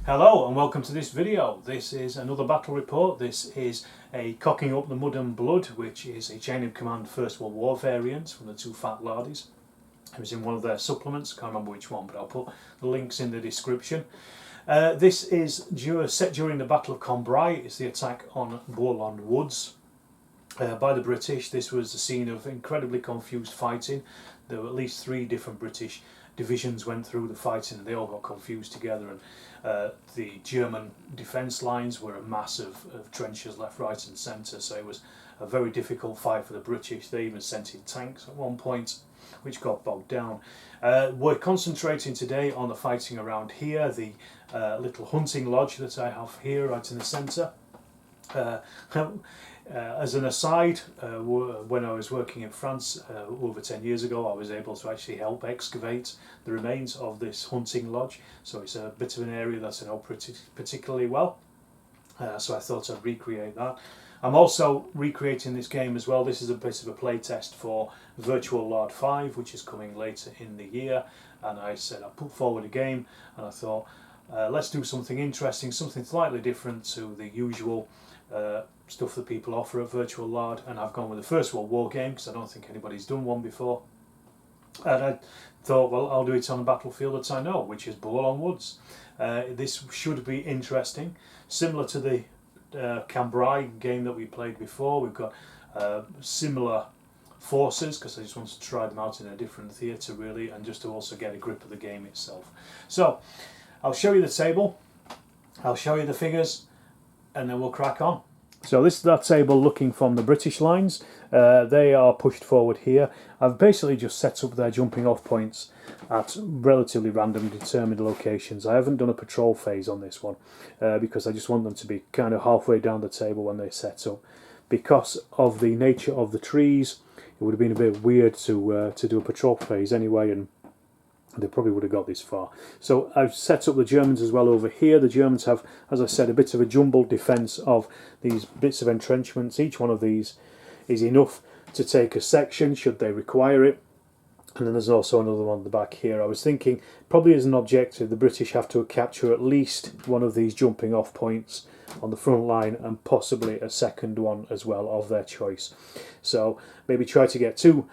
Hello and welcome to this video. This is another battle report. This is a Cocking Up the Mud and Blood, which is a Chain of Command First World War variant from the two fat lardies. It was in one of their supplements, can't remember which one, but I'll put the links in the description. This is set during the Battle of Cambrai. It's the attack on Bourlon Woods by the British. This was the scene of incredibly confused fighting. There were at least 3 different British divisions went through the fighting and they all got confused together, and the German defence lines were a mass of trenches left, right and centre, so it was a very difficult fight for the British. They even sent in tanks at one point, which got bogged down. We're concentrating today on the fighting around here, the little hunting lodge that I have here right in the centre. As an aside, when I was working in France over 10 years ago, I was able to actually help excavate the remains of this hunting lodge, so it's a bit of an area that I know particularly well, so I thought I'd recreate that. I'm also recreating this game as well. This is a bit of a play test for Virtual Lard 5, which is coming later in the year, and I said I'd put forward a game, and I thought let's do something interesting, something slightly different to the usual stuff that people offer at Virtual Lard, and I've gone with the First World War game because I don't think anybody's done one before, and I thought, well, I'll do it on a battlefield that I know, which is Bourlon Woods. This should be interesting, similar to the Cambrai game that we played before. We've got similar forces because I just wanted to try them out in a different theatre really, and just to also get a grip of the game itself. So I'll show you the table, I'll show you the figures, and then we'll crack on. So this is that table looking from the British lines. They are pushed forward here. I've basically just set up their jumping off points at relatively random determined locations. I haven't done a patrol phase on this one because I just want them to be kind of halfway down the table when they set up. Because of the nature of the trees, it would have been a bit weird to do a patrol phase anyway, and they probably would have got this far. So I've set up the Germans as well over here. The Germans have, as I said, a bit of a jumbled defence of these bits of entrenchments. Each one of these is enough to take a section should they require it. And then there's also another one at the back here. I was thinking, probably as an objective, the British have to capture at least one of these jumping off points on the front line, and possibly a second one as well of their choice. So maybe try to get two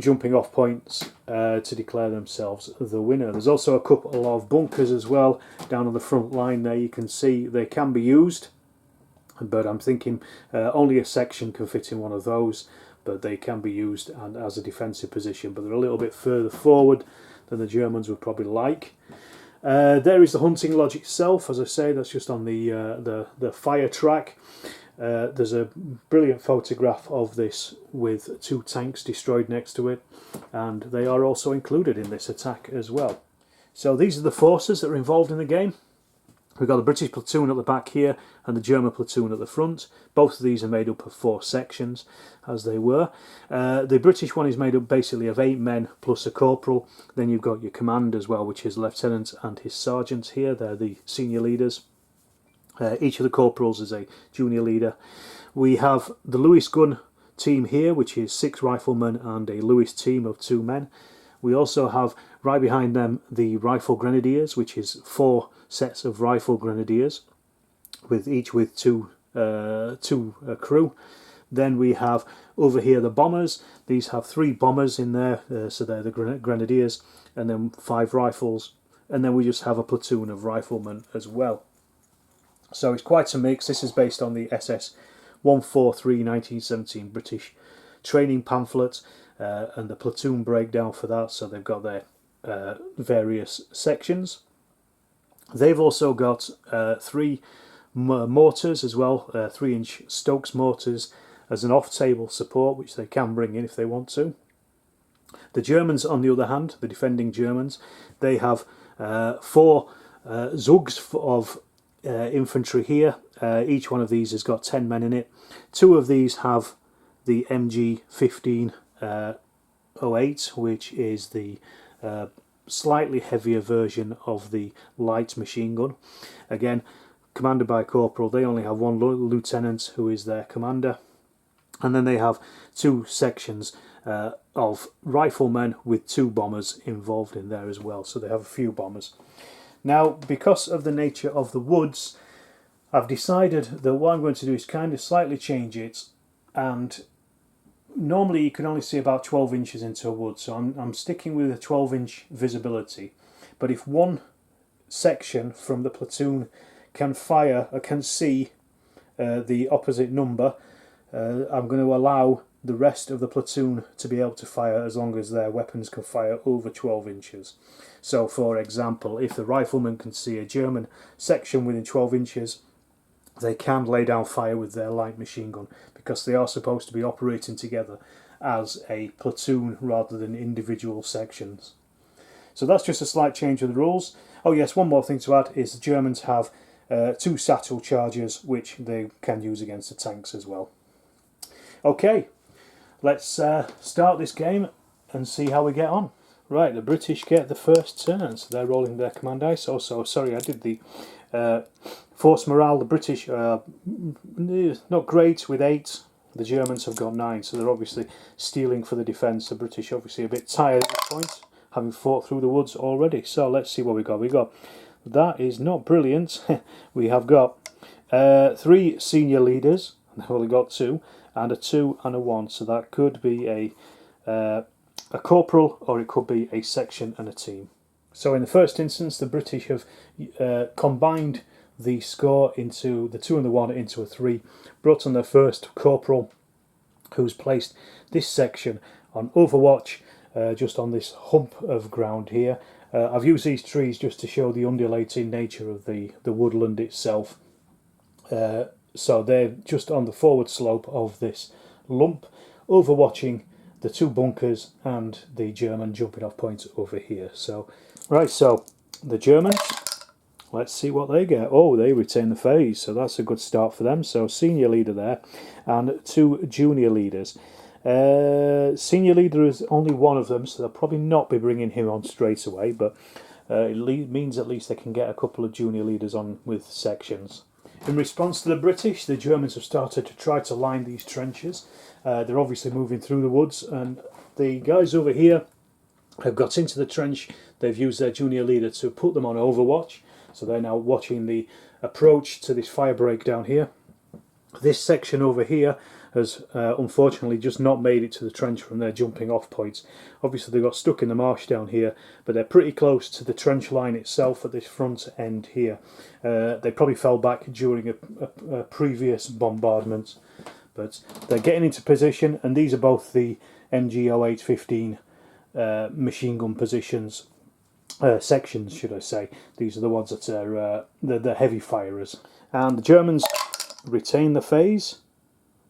jumping off points to declare themselves the winner. There's also a couple of bunkers as well down on the front line there. You can see they can be used, but I'm thinking only a section can fit in one of those, but they can be used and as a defensive position, but they're a little bit further forward than the Germans would probably like. There is the hunting lodge itself. As I say, that's just on the fire track. There's a brilliant photograph of this with 2 tanks destroyed next to it, and they are also included in this attack as well. So these are the forces that are involved in the game. We've got the British platoon at the back here and the German platoon at the front. Both of these are made up of 4 sections, as they were. The British one is made up basically of 8 men plus a corporal. Then you've got your command as well, which is lieutenant and his sergeant here. They're the senior leaders. Each of the corporals is a junior leader. We have the Lewis gun team here, which is 6 riflemen and a Lewis team of 2 men. We also have right behind them the rifle grenadiers, which is 4 sets of rifle grenadiers, with each with two crew. Then we have over here the bombers. These have 3 bombers in there, so they're the grenadiers, and then 5 rifles, and then we just have a platoon of riflemen as well. So it's quite a mix. This is based on the SS 143 1917 British training pamphlet and the platoon breakdown for that. So they've got their various sections. They've also got 3 mortars as well, 3-inch Stokes mortars as an off-table support, which they can bring in if they want to. The Germans, on the other hand, the defending Germans, they have 4 Zugs of infantry here. Each one of these has got 10 men in it. 2 of these have the MG 1508, which is the slightly heavier version of the light machine gun. Again, commanded by a corporal. They only have 1 lieutenant who is their commander, and then they have 2 sections of riflemen with 2 bombers involved in there as well. So they have a few bombers. Now, because of the nature of the woods, I've decided that what I'm going to do is kind of slightly change it, and normally you can only see about 12 inches into a wood, so I'm sticking with a 12-inch visibility. But if one section from the platoon can fire or can see the opposite number, I'm going to allow the rest of the platoon to be able to fire as long as their weapons can fire over 12 inches. So for example, if the rifleman can see a German section within 12 inches, they can lay down fire with their light machine gun, because they are supposed to be operating together as a platoon rather than individual sections. So that's just a slight change of the rules. Oh yes, one more thing to add is the Germans have 2 satchel charges which they can use against the tanks as well. Okay, let's start this game and see how we get on. Right, the British get the first turn, so they're rolling their command dice. Also, sorry, I did the force morale. The British are not great with 8. The Germans have got 9, so they're obviously stealing for the defence. The British obviously a bit tired at this point, having fought through the woods already. So let's see what we got. That is not brilliant. We have got 3 senior leaders. They've only got 2, and a 2 and a 1. So that could be a corporal, or it could be a section and a team. So in the first instance, the British have combined the score into the 2 and the 1 into a 3, brought on their first corporal, who's placed this section on Overwatch, just on this hump of ground here. I've used these trees just to show the undulating nature of the woodland itself. So they're just on the forward slope of this lump, overwatching the 2 bunkers and the German jumping off points over here. So, right, so the Germans, let's see what they get. Oh, they retain the phase, so that's a good start for them. So senior leader there, and 2 junior leaders. Senior leader is only one of them, so they'll probably not be bringing him on straight away, but it means at least they can get a couple of junior leaders on with sections. In response to the British, the Germans have started to try to line these trenches. They're obviously moving through the woods, and the guys over here have got into the trench. They've used their junior leader to put them on Overwatch, so they're now watching the approach to this fire break down here. This section over here has unfortunately just not made it to the trench from their jumping off points. Obviously they got stuck in the marsh down here, but they're pretty close to the trench line itself at this front end here. They probably fell back during a previous bombardment, but they're getting into position, and these are both the MG0815 machine gun positions, sections should I say. These are the ones that are the heavy firers, and the Germans retain the phase.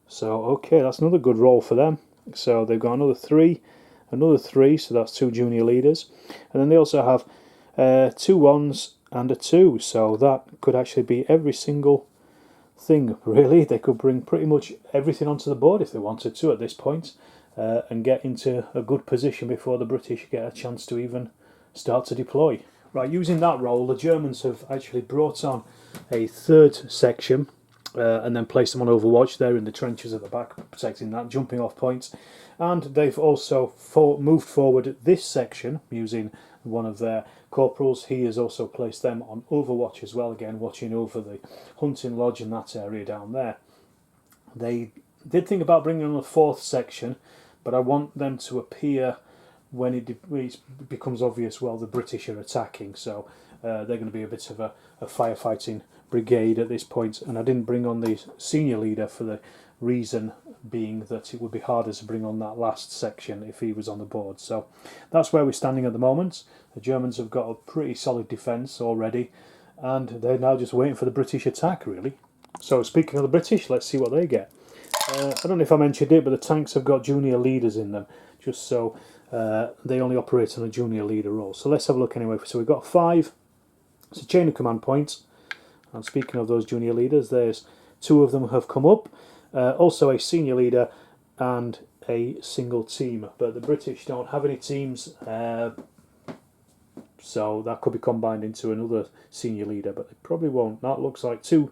So okay, that's another good roll for them. So they've got another 3, so that's 2 junior leaders, and then they also have 2 1s and a 2, so that could actually be every single thing really. They could bring pretty much everything onto the board if they wanted to at this point, and get into a good position before the British get a chance to even start to deploy. Right, using that roll, the Germans have actually brought on a 3rd section, and then placed them on Overwatch. They're in the trenches at the back, protecting that, jumping off points. And they've also moved forward this section using one of their corporals. He has also placed them on Overwatch as well, again watching over the hunting lodge in that area down there. They did think about bringing on a 4th section, but I want them to appear when it becomes obvious, well, the British are attacking, so they're going to be a bit of a firefighting brigade at this point, and I didn't bring on the senior leader for the reason being that it would be harder to bring on that last section if he was on the board. So that's where we're standing at the moment. The Germans have got a pretty solid defence already, and they're now just waiting for the British attack really. So speaking of the British, let's see what they get. I don't know if I mentioned it, but the tanks have got junior leaders in them, just so they only operate on a junior leader role. So let's have a look anyway. So we've got 5. It's a chain of command points. And speaking of those junior leaders, there's 2 of them have come up. Also a senior leader and a single team. But the British don't have any teams, so that could be combined into another senior leader, but they probably won't. That looks like two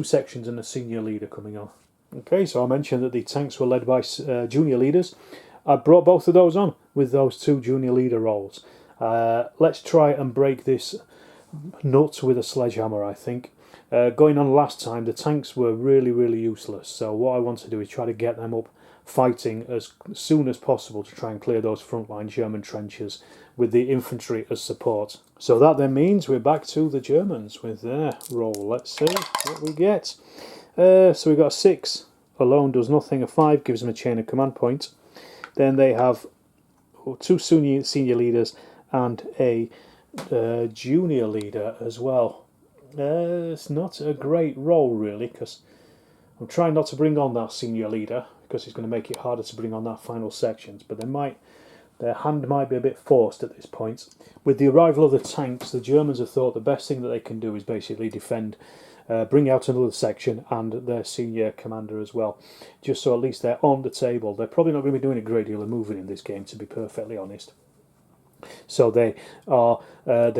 sections and a senior leader coming on. Okay, so I mentioned that the tanks were led by junior leaders. I brought both of those on with those 2 junior leader roles. Let's try and break this nuts with a sledgehammer, I think. Going on last time, the tanks were really useless, so what I want to do is try to get them up fighting as soon as possible to try and clear those frontline German trenches with the infantry as support. So that then means we're back to the Germans with their roll. Let's see what we get. So we've got a 6 alone does nothing, a 5 gives them a chain of command point. Then they have 2 senior leaders and a junior leader as well. It's not a great roll really, because I'm trying not to bring on that senior leader because it's going to make it harder to bring on that final sections, but their hand might be a bit forced at this point. With the arrival of the tanks, the Germans have thought the best thing that they can do is basically defend, bring out another section and their senior commander as well, just so at least they're on the table. They're probably not going to be doing a great deal of moving in this game, to be perfectly honest. So they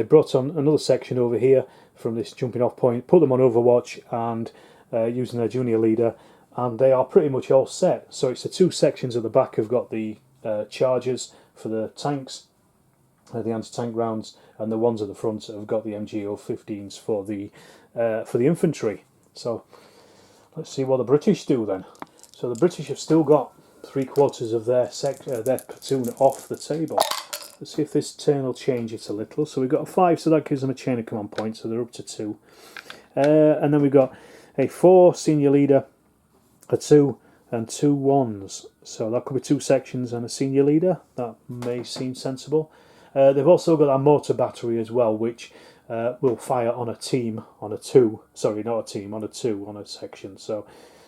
brought on another section over here from this jumping off point, put them on Overwatch and using their junior leader, and they are pretty much all set. So it's the 2 sections at the back have got the chargers for the tanks, the anti-tank rounds, and the ones at the front have got the MGO-15s for the infantry. So let's see what the British do then. So the British have still got 3/4 of their platoon off the table. Let's see if this turn will change it a little. So we've got a 5, so that gives them a chain of command points, so they're up to 2. And then we've got a 4 senior leader, a 2, and 2 1s. So that could be 2 sections and a senior leader. That may seem sensible. They've also got a mortar battery as well, which will fire on a team, on a 2. Sorry, not a team, on a 2, on a section. So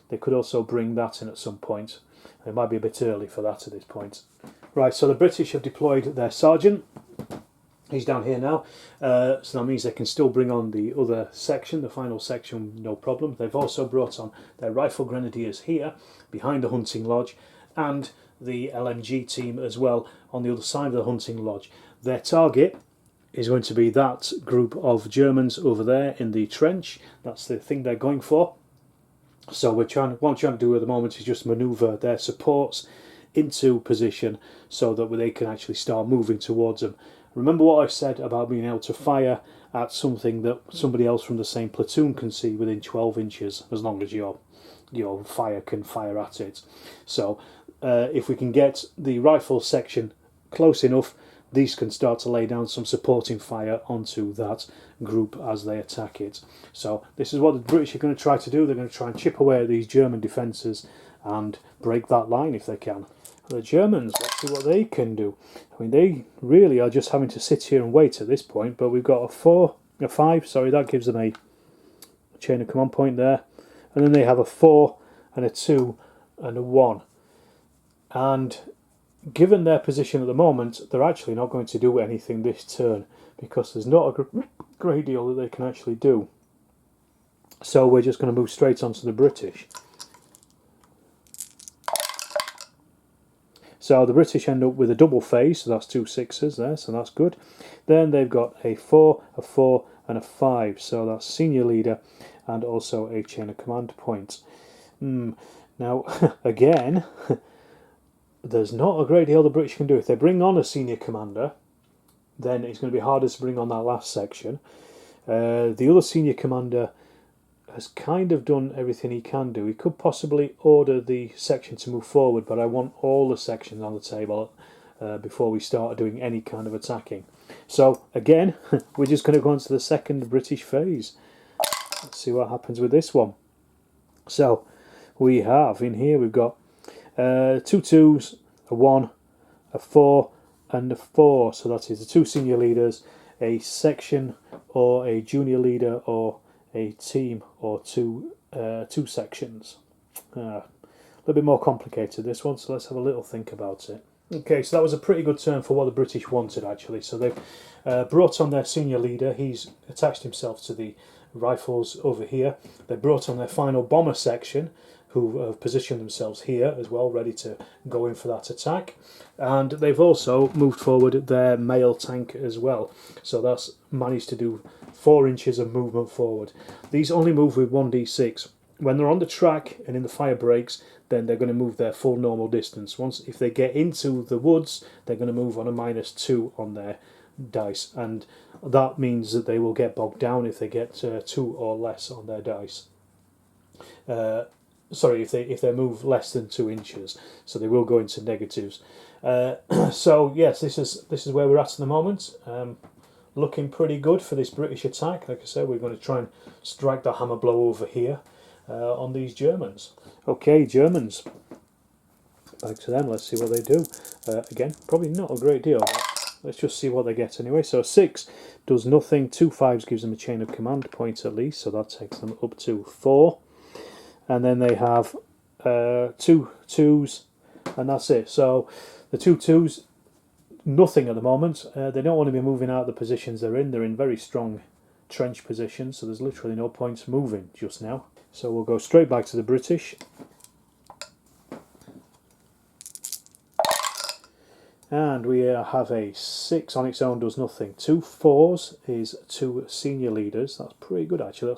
they could also bring that in at some point. It might be a bit early for that at this point. Right, so the British have deployed their sergeant. He's down here now, so that means they can still bring on the other section, the final section, no problem. They've also brought on their rifle grenadiers here, behind the hunting lodge, and the LMG team as well on the other side of the hunting lodge. Their target is going to be that group of Germans over there in the trench. That's the thing they're going for. So what we're trying to do at the moment is just manoeuvre their supports into position so that they can actually start moving towards them. Remember what I said about being able to fire at something that somebody else from the same platoon can see within 12 inches, as long as your fire can fire at it. So if we can get the rifle section close enough, these can start to lay down some supporting fire onto that group as they attack it. So this is what the British are going to try to do. They're going to try and chip away at these German defences and break that line if they can. The Germans, let's see what they can do. I mean, they really are just having to sit here and wait at this point, but we've got a 5, sorry, that gives them a chain of command point there. And then they have a 4 and a 2 and a 1. And given their position at the moment, they're actually not going to do anything this turn because there's not a great deal that they can actually do. So we're just going to move straight on to the British. So the British end up with a double phase, so that's 2 6s there, so that's good. Then they've got a 4, a 4 and a 5, so that's senior leader and also a chain of command point. Now, again, there's not a great deal the British can do. If they bring on a senior commander, then it's going to be harder to bring on that last section. The other senior commander has kind of done everything he can do. He could possibly order the section to move forward, but I want all the sections on the table before we start doing any kind of attacking. So again, we're just going to go on to the second British phase. Let's see what happens with this one. So we have in here, we've got 2 2s, a 1, a 4 and a 4. So that is the 2 senior leaders, a section or a junior leader or a team or 2 sections. A little bit more complicated this one, so let's have a little think about it. Okay, so that was a pretty good turn for what the British wanted actually. So they've brought on their senior leader. He's attached himself to the rifles over here. They brought on their final bomber section, who have positioned themselves here as well, ready to go in for that attack. And they've also moved forward their mail tank as well. So that's managed to do 4 inches of movement forward. These only move with 1d6. When they're on the track and in the fire breaks, then they're going to move their full normal distance. If they get into the woods, they're going to move on a -2 on their dice, and that means that they will get bogged down if they get 2 or less on their dice. Sorry, if they move less than 2 inches, so they will go into negatives. So yes, this is where we're at the moment. Looking pretty good for this British attack. Like I said, we're going to try and strike the hammer blow over here on these Germans. Okay, Germans. Back to them. Let's see what they do. Again, probably not a great deal, but let's just see what they get anyway. So 6 does nothing. 2 5s gives them a chain of command point at least, so that takes them up to 4. And then they have 2 2s, and that's it. So the 2 2s, nothing at the moment. They don't want to be moving out of the positions they're in. They're in very strong trench positions, so there's literally no point moving just now. So we'll go straight back to the British. And we have a 6 on its own, does nothing. 2 4s is 2 senior leaders. That's pretty good actually.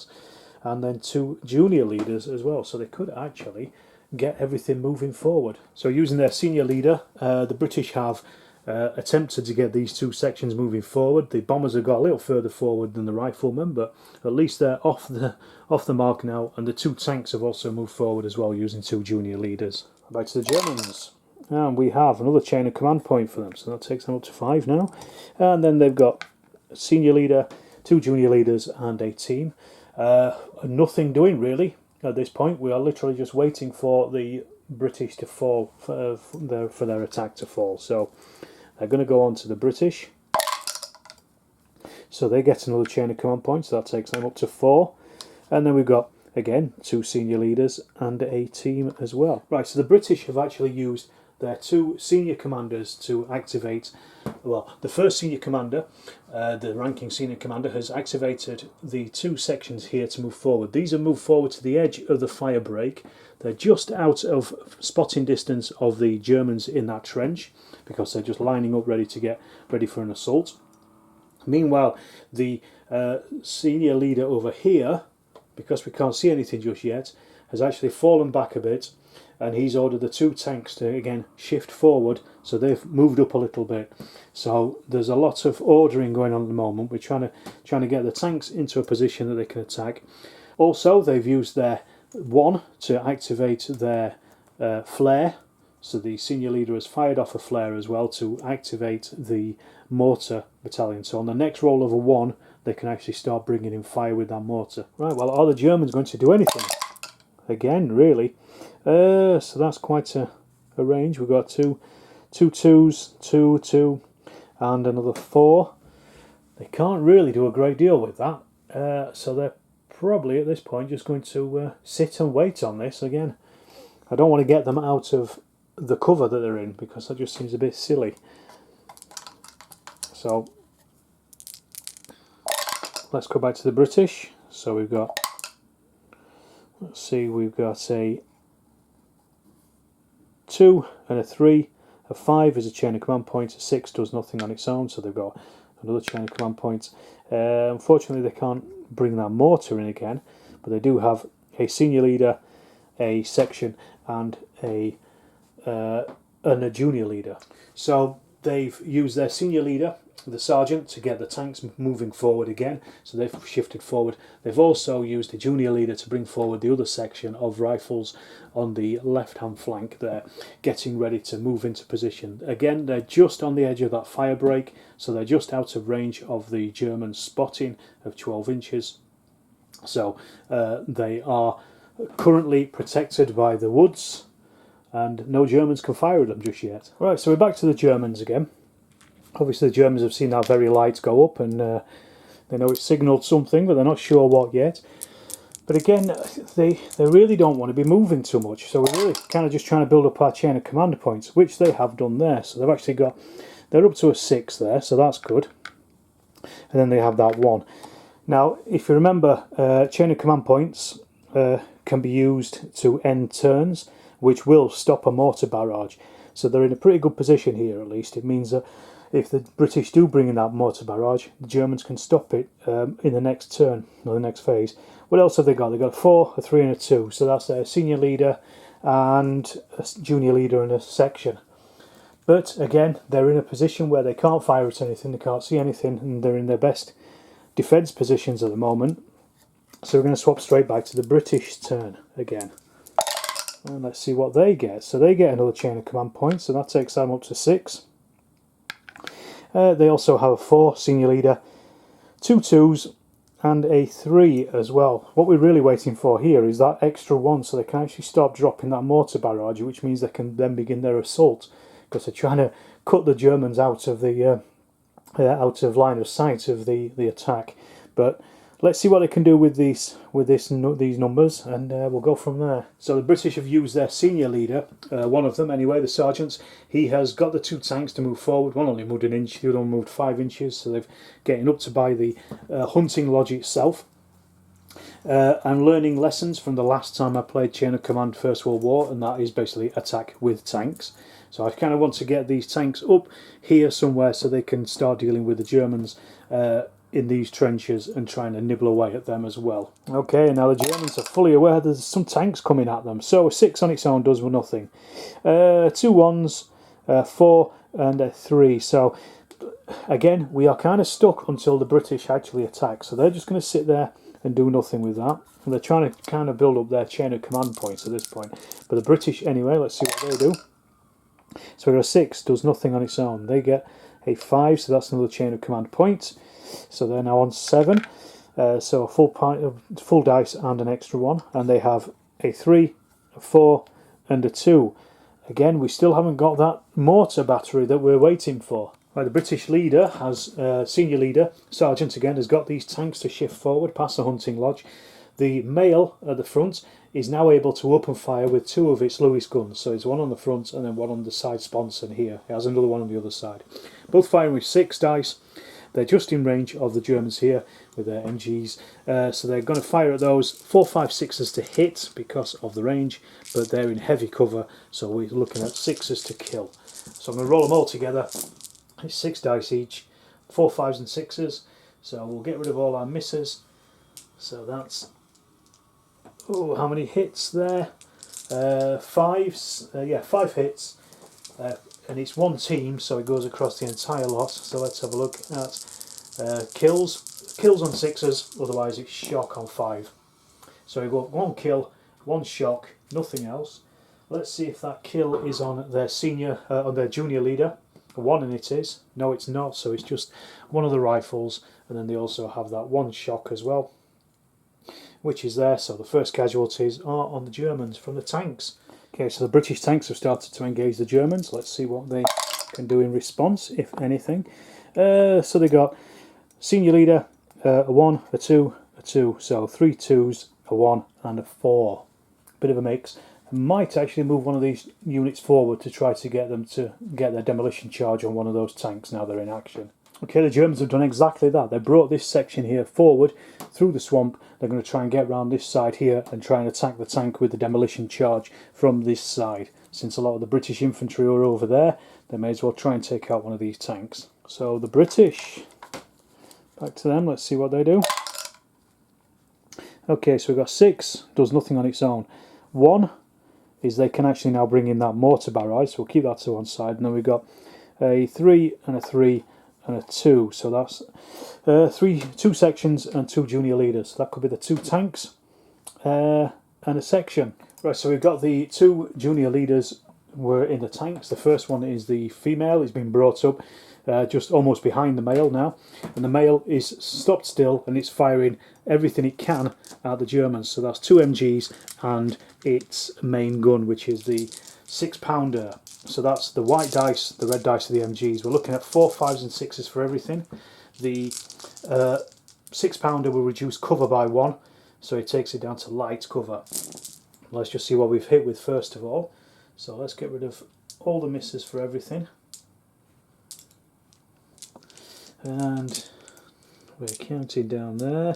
And then 2 junior leaders as well. So they could actually get everything moving forward. So using their senior leader, the British have attempted to get these 2 sections moving forward. The bombers have got a little further forward than the riflemen, but at least they're off the mark now. And the 2 tanks have also moved forward as well, using 2 junior leaders. Back to the Germans. And we have another chain of command point for them, so that takes them up to 5 now. And then they've got a senior leader, 2 junior leaders, and a team. Nothing doing really at this point. We are literally just waiting for the British to fall, for their attack to fall. So they're going to go on to the British. So they get another chain of command points, so that takes them up to 4. And then we've got, again, 2 senior leaders and a team as well. Right, so the British have actually used their 2 senior commanders to activate. Well, the first senior commander, the ranking senior commander, has activated the 2 sections here to move forward. These have moved forward to the edge of the fire break. They're just out of spotting distance of the Germans in that trench, because they're just lining up ready to get ready for an assault. Meanwhile, the senior leader over here, because we can't see anything just yet, has actually fallen back a bit, and he's ordered the 2 tanks to again shift forward, so they've moved up a little bit. So there's a lot of ordering going on at the moment. We're trying to get the tanks into a position that they can attack. Also, they've used their 1 to activate their flare. So the senior leader has fired off a flare as well to activate the mortar battalion. So on the next roll of a 1, they can actually start bringing in fire with that mortar. Right, well, are the Germans going to do anything? Again, really. So that's quite a range. We've got 2 2s, 2 2, and another 4. They can't really do a great deal with that. So they're probably at this point just going to sit and wait on this again. I don't want to get them out of the cover that they're in, because that just seems a bit silly. So let's go back to the British. So we've got, let's see, we've got a 2 and a 3. A 5 is a chain of command point. A 6 does nothing on its own, so they've got another chain of command point. Unfortunately, they can't bring that mortar in again, but they do have a senior leader, a section, and a junior leader. So they've used their senior leader, the sergeant, to get the tanks moving forward again, so they've shifted forward. They've also used a junior leader to bring forward the other section of rifles on the left hand flank there, getting ready to move into position. Again, they're just on the edge of that fire break, so they're just out of range of the German spotting of 12 inches. So they are currently protected by the woods, and no Germans can fire at them just yet. Right, so we're back to the Germans again. Obviously the Germans have seen that very light go up, and they know it's signalled something, but they're not sure what yet. But again, they really don't want to be moving too much, so we're really kind of just trying to build up our chain of command points, which they have done there. So they've actually got, they're up to a 6 there, so that's good. And then they have that 1. Now, if you remember, chain of command points can be used to end turns, which will stop a mortar barrage. So they're in a pretty good position here, at least. It means that if the British do bring in that mortar barrage, the Germans can stop it in the next turn, or the next phase. What else have they got? They've got a 4, a 3 and a 2. So that's a senior leader and a junior leader and a section. But again, they're in a position where they can't fire at anything, they can't see anything, and they're in their best defence positions at the moment. So we're going to swap straight back to the British turn again. And let's see what they get. So they get another chain of command points, so that takes them up to 6. They also have a 4 senior leader, 2 2s, and a 3 as well. What we're really waiting for here is that extra 1, so they can actually start dropping that mortar barrage, which means they can then begin their assault, because they're trying to cut the Germans out of the out of line of sight of the attack. But let's see what they can do with these numbers, and we'll go from there. So the British have used their senior leader, one of them anyway, the sergeant. He has got the 2 tanks to move forward. One only moved an inch, the other one moved 5 inches, so they're getting up to by the hunting lodge itself. I'm learning lessons from the last time I played Chain of Command First World War, and that is basically attack with tanks. So I kind of want to get these tanks up here somewhere so they can start dealing with the Germans in these trenches and trying to nibble away at them as well. Okay, now the Germans are fully aware there's some tanks coming at them, so a 6 on its own does nothing. 2 1s, 4 and a 3. So again, we are kind of stuck until the British actually attack. So they're just going to sit there and do nothing with that. And they're trying to kind of build up their chain of command points at this point. But the British, anyway, let's see what they do. So we got a 6, does nothing on its own. They get a 5, so that's another chain of command point. So they're now on 7. So a full dice and an extra 1. And they have a 3, a 4 and a 2. Again, we still haven't got that mortar battery that we're waiting for. Right, the British leader has, senior leader, sergeant again, has got these tanks to shift forward past the hunting lodge. The male at the front is now able to open fire with 2 of its Lewis guns. So it's one on the front and then one on the side sponson here. It has another one on the other side. Both firing with 6 dice. They're just in range of the Germans here with their MGs. So they're going to fire at those 4, 5, 6s to hit because of the range, but they're in heavy cover, so we're looking at 6s to kill. So I'm going to roll them all together. It's 6 dice each, 4, 5s and 6s. So we'll get rid of all our misses. So that's, oh, how many hits there? 5s, yeah, 5 hits. And it's one team, so it goes across the entire lot. So let's have a look at kills. Kills on 6s, otherwise it's shock on 5. So we've got 1 kill, 1 shock, nothing else. Let's see if that kill is on their on their junior leader. 1 and it is. No, it's not, so it's just one of the rifles, and then they also have that 1 shock as well, which is there. So the first casualties are on the Germans from the tanks. Okay, so the British tanks have started to engage the Germans. Let's see what they can do in response, if anything. So they got senior leader, a 1, a 2, a 2. So 3 2s, a 1 and a 4. Bit of a mix. I might actually move one of these units forward to try to get them to get their demolition charge on one of those tanks now they're in action. Okay, the Germans have done exactly that. They brought this section here forward through the swamp. They're going to try and get around this side here and try and attack the tank with the demolition charge from this side. Since a lot of the British infantry are over there, they may as well try and take out one of these tanks. So the British, back to them, let's see what they do. Okay, so we've got 6, does nothing on its own. 1 is they can actually now bring in that mortar barrage, so we'll keep that to one side. And then we've got a 3 and a 3 and a 2, so that's 2 sections and 2 junior leaders. So that could be the 2 tanks and a section. Right, so we've got the 2 junior leaders were in the tanks. The first one is the female. He's been brought up just almost behind the male now, and the male is stopped still and it's firing everything it can at the Germans. So that's 2 MGs and its main gun, which is the 6-pounder. So that's the white dice, the red dice of the MGs. We're looking at 4, 5s and 6s for everything. The 6-pounder will reduce cover by 1, so it takes it down to light cover. Let's just see what we've hit with first of all. So let's get rid of all the misses for everything. And we're counting down there.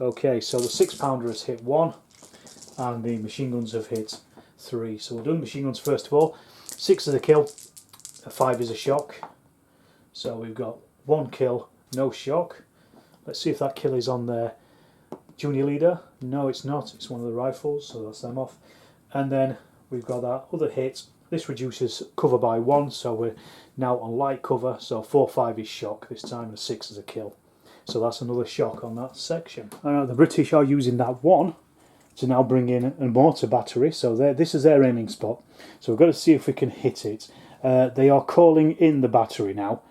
Okay, so the 6-pounder has hit 1 and the machine guns have hit 3. So we're doing machine guns first of all. 6 is a kill, a 5 is a shock. So we've got 1 kill, no shock. Let's see if that kill is on their junior leader. No, it's not. It's one of the rifles, so that's them off. And then we've got that other hit This reduces cover by 1, so we're now on light cover, so 4-5 is shock this time and 6 is a kill. So that's another shock on that section. The British are using that 1 to now bring in a mortar battery, so this is their aiming spot. So we've got to see if we can hit it. They are calling in the battery now,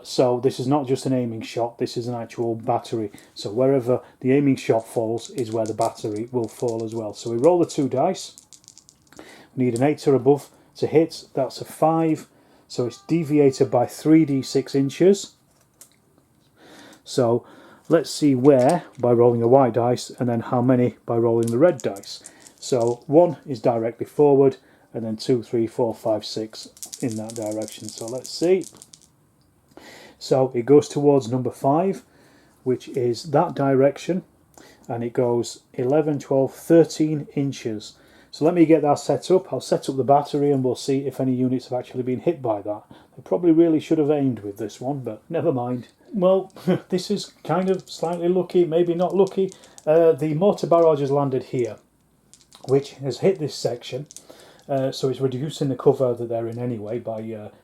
so this is not just an aiming shot, this is an actual battery. So wherever the aiming shot falls is where the battery will fall as well. So we roll the 2 dice. We need an 8 or above to hit, that's a 5, so it's deviated by 3d6 inches. So let's see where by rolling a white dice, and then how many by rolling the red dice. So 1 is directly forward, and then 2, 3, 4, 5, 6 in that direction. So let's see. So it goes towards number 5, which is that direction, and it goes 11, 12, 13 inches. So let me get that set up. I'll set up the battery and we'll see if any units have actually been hit by that. They probably really should have aimed with this one, but never mind. Well, this is kind of slightly lucky, maybe not lucky. The mortar barrage has landed here, which has hit this section. So it's reducing the cover that they're in anyway by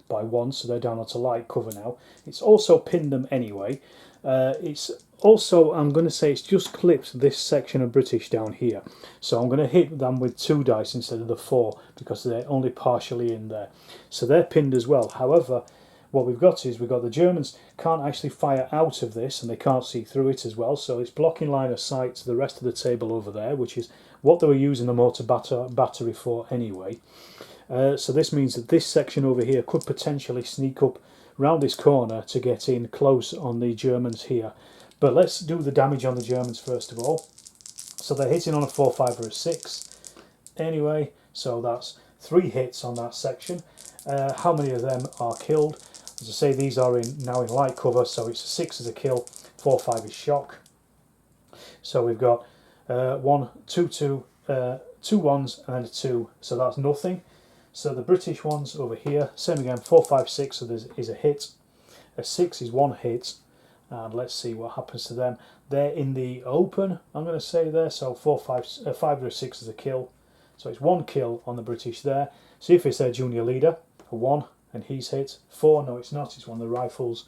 1, so they're down onto light cover now. It's also pinned them anyway. It's also, I'm going to say, it's just clipped this section of British down here. So I'm going to hit them with 2 dice instead of the 4 because they're only partially in there. So they're pinned as well. However, what we've got is the Germans can't actually fire out of this and they can't see through it as well. So it's blocking line of sight to the rest of the table over there, which is what they were using the mortar battery for anyway. So this means that this section over here could potentially sneak up round this corner to get in close on the Germans here. But let's do the damage on the Germans first of all. So they're hitting on a 4, 5 or a 6 anyway, so that's 3 hits on that section. How many of them are killed? As I say, these are now in light cover, so it's a 6 as a kill, 4, 5 is shock. So we've got 1, 2, 2, 2 ones and then a 2, so that's nothing. So the British ones over here, same again, 4, 5, 6, so there is a hit. A 6 is 1 hit, and let's see what happens to them. They're in the open, I'm going to say there, so 5 or 6 is a kill. So it's 1 kill on the British there. See if it's their junior leader, a 1, and he's hit. 4, no it's not, it's one of the rifles.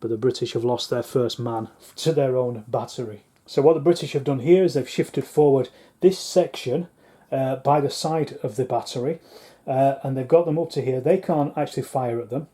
But the British have lost their first man to their own battery. So what the British have done here is they've shifted forward this section by the side of the battery, and they've got them up to here. They can't actually fire at them,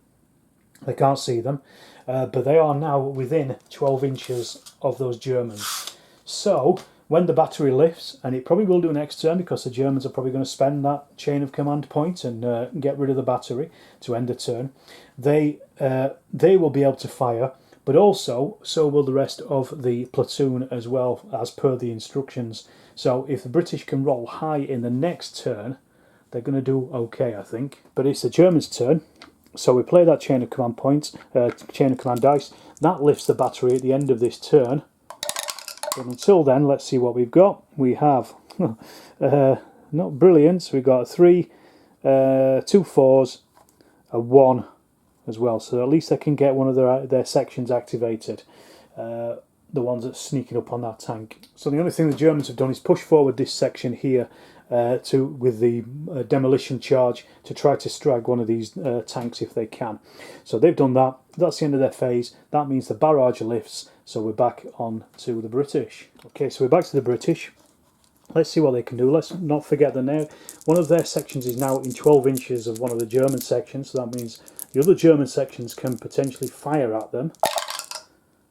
they can't see them, but they are now within 12 inches of those Germans. So when the battery lifts, and it probably will do next turn because the Germans are probably going to spend that chain of command point and get rid of the battery to end the turn, they will be able to fire, but also so will the rest of the platoon as well, as per the instructions. So if the British can roll high in the next turn, they're going to do okay, I think. But it's the Germans' turn, so we play that chain of command points, chain of command dice. That lifts the battery at the end of this turn. But until then, let's see what we've got. We have not brilliant. We've got 3, 2 4s, a 1 as well. So at least they can get one of their sections activated. The ones that's sneaking up on that tank. So the only thing the Germans have done is push forward this section here with the demolition charge to try to strike one of these tanks if they can. So they've done that. That's the end of their phase. That means the barrage lifts. So we're back on to the British. Okay, so we're back to the British. Let's see what they can do. Let's not forget that now one of their sections is now in 12 inches of one of the German sections. So that means the other German sections can potentially fire at them.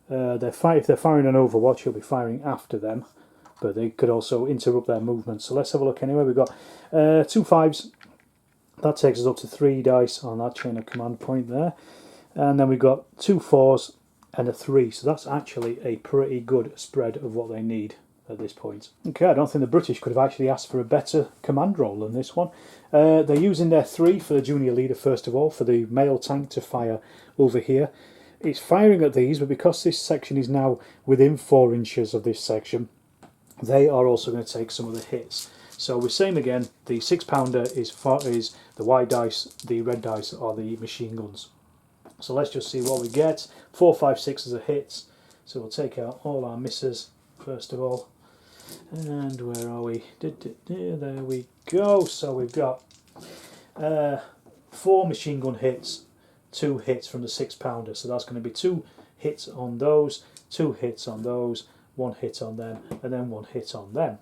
If they're firing an Overwatch, you'll be firing after them, but they could also interrupt their movement. So let's have a look anyway. We've got 2 5s. That takes us up to 3 dice on that chain of command point there. And then we've got 2 4s and a 3. So that's actually a pretty good spread of what they need at this point. Okay, I don't think the British could have actually asked for a better command roll than this one. They're using their 3 for the junior leader first of all, for the male tank to fire over here. It's firing at these, but because this section is now within 4 inches of this section, they are also going to take some of the hits. So we're saying again, the 6-pounder is the white dice, the red dice are the machine guns. So let's just see what we get. 4, 5, 6 as a hits. So we'll take out all our misses first of all. And where are we? There we go. So we've got 4 machine gun hits, 2 hits from the 6-pounder. So that's going to be 2 hits on those, 2 hits on those, 1 hit on them, and then 1 hit on them.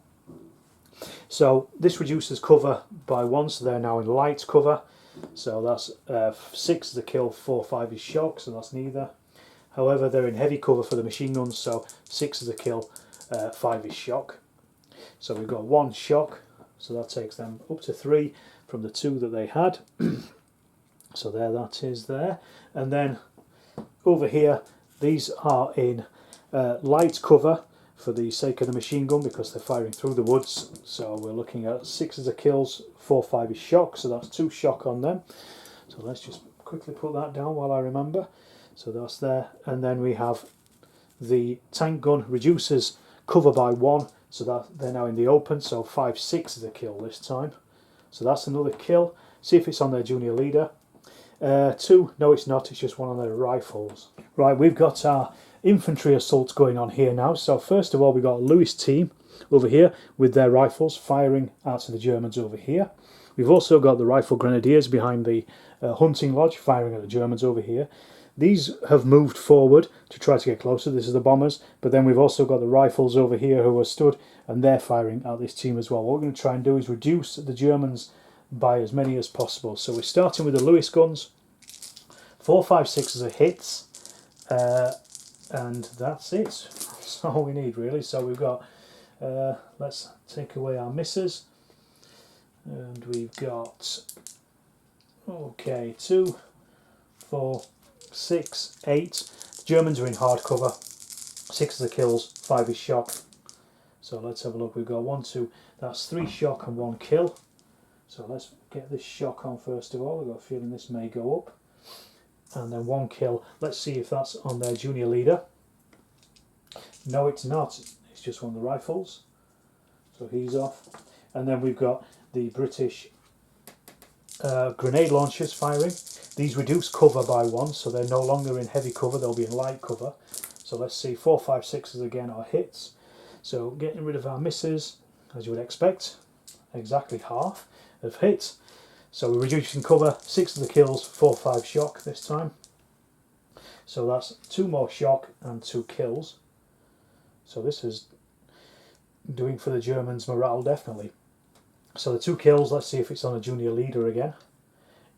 So this reduces cover by 1, so they're now in light cover. So that's 6 is the kill, 4, 5 is shock, so that's neither. However, they're in heavy cover for the machine guns, so 6 is the kill, 5 is shock. So we've got 1 shock, so that takes them up to 3 from the 2 that they had. So there, that is there. And then over here, these are in light cover for the sake of the machine gun because they're firing through the woods. So we're looking at 6 is the kills, 4, 5 is shock, so that's 2 shock on them. So let's just quickly put that down while I remember. So that's there. And then we have the tank gun reduces cover by 1, so that they're now in the open, so 5, 6 is a kill this time. So that's another kill. See if it's on their junior leader. 2, no it's not, it's just one on their rifles. Right, we've got our infantry assault going on here now. So first of all, we've got Lewis team over here with their rifles firing out to the Germans over here. We've also got the rifle grenadiers behind the hunting lodge firing at the Germans over here. These have moved forward to try to get closer. This is the bombers, but then we've also got the rifles over here who are stood and they're firing at this team as well. What we're going to try and do is reduce the Germans by as many as possible. So we're starting with the Lewis guns. 4, 5, 6 is a hits, and that's it. That's all we need really. So we've got, let's take away our misses, and we've got, okay, 2, 4, 6, 8. Germans are in hard cover. 6 is the kills, 5 is shock. So let's have a look. We've got 1, 2, that's 3 shock and 1 kill. So let's get this shock on first of all. We've got a feeling this may go up. And then 1 kill. Let's see if that's on their junior leader. No, it's not. It's just one of the rifles. So he's off. And then we've got the British grenade launchers firing. These reduce cover by 1, so they're no longer in heavy cover, they'll be in light cover. So let's see, 4, 5, 6s again are hits. So getting rid of our misses, as you would expect, exactly half of hits. So we're reducing cover, 6 of the kills, 4, 5 shock this time. So that's 2 more shock and 2 kills. So this is doing for the Germans morale definitely. So the 2 kills, let's see if it's on a junior leader again.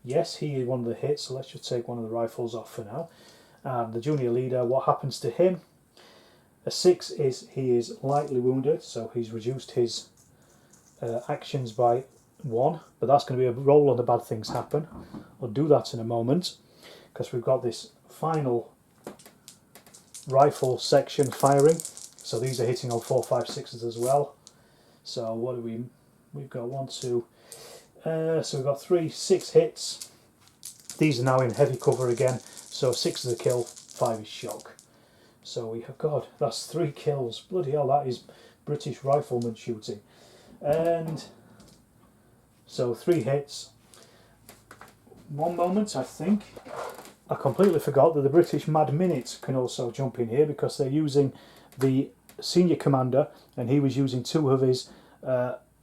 Yes, he is one of the hits, so let's just take one of the rifles off for now. And the junior leader, what happens to him? A 6 is he is lightly wounded, so he's reduced his actions by 1, but that's going to be a roll on the bad things happen. We'll do that in a moment because we've got this final rifle section firing. So these are hitting on 4, 5, 6s as well. So what do we've got 1, 2, so we've got 3, 6 hits. These are now in heavy cover again. So 6 is a kill, 5 is shock. So we have, God, that's 3 kills. Bloody hell, that is British riflemen shooting. And so 3 hits. One moment, I think. I completely forgot that the British Mad Minute can also jump in here because they're using the senior commander and he was using 2 of his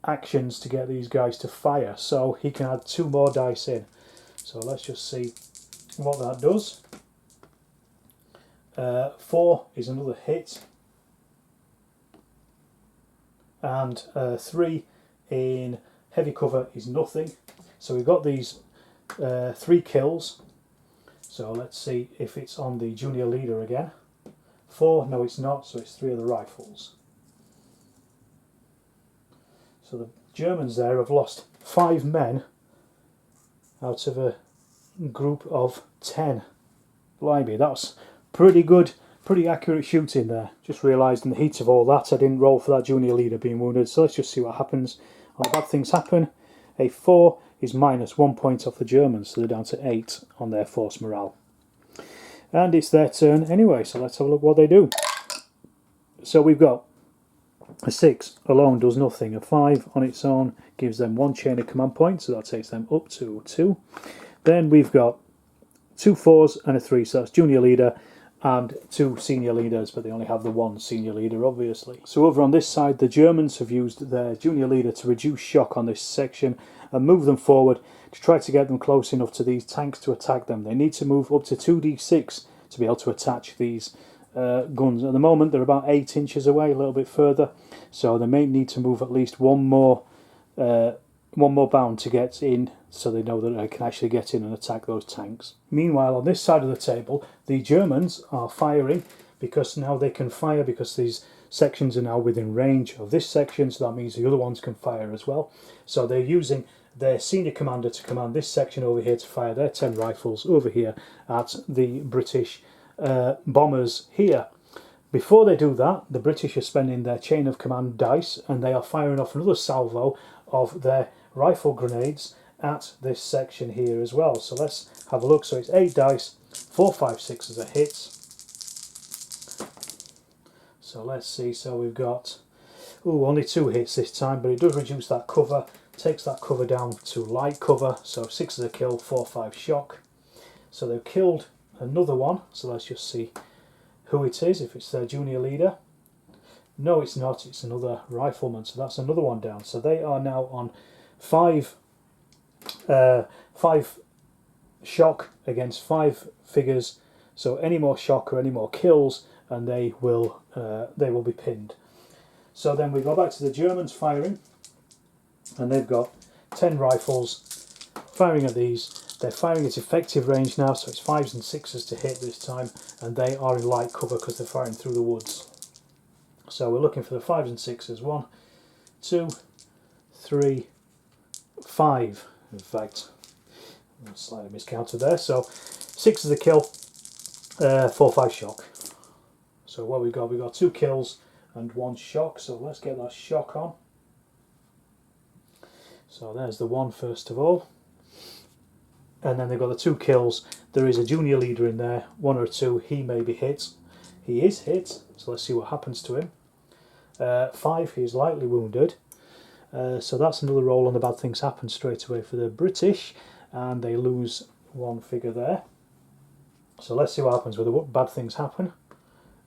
actions to get these guys to fire. So he can add 2 more dice in. So let's just see what that does. 4 is another hit. And 3 in heavy cover is nothing. So we've got these 3 kills. So let's see if it's on the junior leader again. 4, no it's not, so it's 3 of the rifles. So the Germans there have lost 5 men out of a group of 10. Blimey, that's pretty good, pretty accurate shooting there. Just realised in the heat of all that I didn't roll for that junior leader being wounded, so let's just see what happens. On the bad things happen, a 4 is minus 1 point off the Germans, so they're down to 8 on their force morale. And it's their turn anyway, so let's have a look what they do. So we've got a 6 alone does nothing, a 5 on its own gives them 1 chain of command point, so that takes them up to 2. Then we've got 2 4s and a 3, so that's junior leader, and 2 senior leaders, but they only have the 1 senior leader, obviously. So over on this side, the Germans have used their junior leader to reduce shock on this section and move them forward to try to get them close enough to these tanks to attack them. They need to move up to 2d6 to be able to attach these guns. At the moment, they're about 8 inches away, a little bit further, so they may need to move at least one more bound to get in, so they know that they can actually get in and attack those tanks. Meanwhile, on this side of the table, the Germans are firing because now they can fire, because these sections are now within range of this section, so that means the other ones can fire as well. So they're using their senior commander to command this section over here to fire their 10 rifles over here at the British bombers here. Before they do that, the British are spending their chain of command dice, and they are firing off another salvo of their rifle grenades at this section here as well. So let's have a look. So it's 8 dice, 4, 5, 6 as a hit. So let's see. So we've got only 2 hits this time, but it does reduce that cover, takes that cover down to light cover. So 6 is a kill, 4, 5 shock. So they've killed another one. So let's just see who it is, if it's their junior leader. No, it's not. It's another rifleman. So that's another one down. So they are now on 5 shock against 5 figures. So any more shock or any more kills, and they will be pinned. So then we go back to the Germans firing, and they've got 10 rifles firing at these. They're firing at effective range now, so it's 5s and 6s to hit this time, and they are in light cover because they're firing through the woods. So we're looking for the 5s and 6s. 1, 2, 3, 5. In fact, I'm slightly miscounted there. So 6 is a kill, 4, 5 shock. So what we've got 2 kills and 1 shock. So let's get that shock on. So there's the 1 first of all. And then they've got the 2 kills. There is a junior leader in there, 1 or 2. He may be hit. He is hit, so let's see what happens to him. 5, he is lightly wounded. So that's another roll on the bad things happen straight away for the British, and they lose 1 figure there. So let's see what happens with the bad things happen.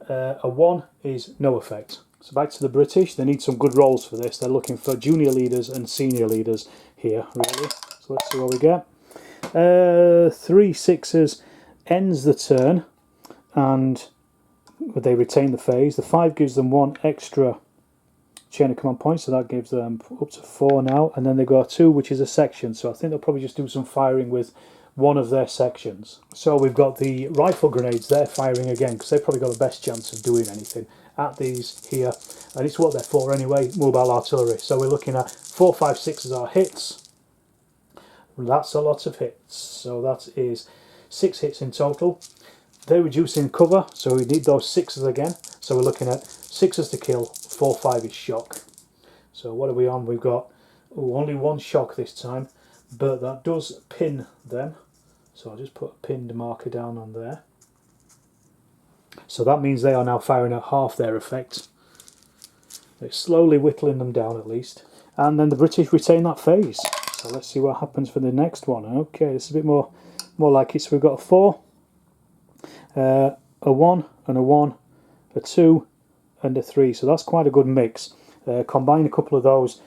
A 1 is no effect. So back to the British. They need some good rolls for this. They're looking for junior leaders and senior leaders here, really. So let's see what we get. 3 6s ends the turn, and they retain the phase. The 5 gives them 1 extra chain of command point, so that gives them up to 4 now, and then they got 2, which is a section, so I think they'll probably just do some firing with one of their sections. So we've got the rifle grenades, they're firing again because they've probably got the best chance of doing anything at these here, and it's what they're for anyway, mobile artillery. So we're looking at 4, 5, 6 as our hits. That's a lot of hits, so that is 6 hits in total. They're reducing cover, so we need those 6s again. So we're looking at 6s to kill, 4, 5 is shock. So what are we on? We've got only 1 shock this time, but that does pin them. So I'll just put a pinned marker down on there. So that means they are now firing at half their effect. They're slowly whittling them down at least. And then the British retain that phase. So let's see what happens for the next one. Okay, this is a bit more like it. So we've got a 4, a 1 and a 1, a 2 and a 3. So that's quite a good mix. Combine a couple of those,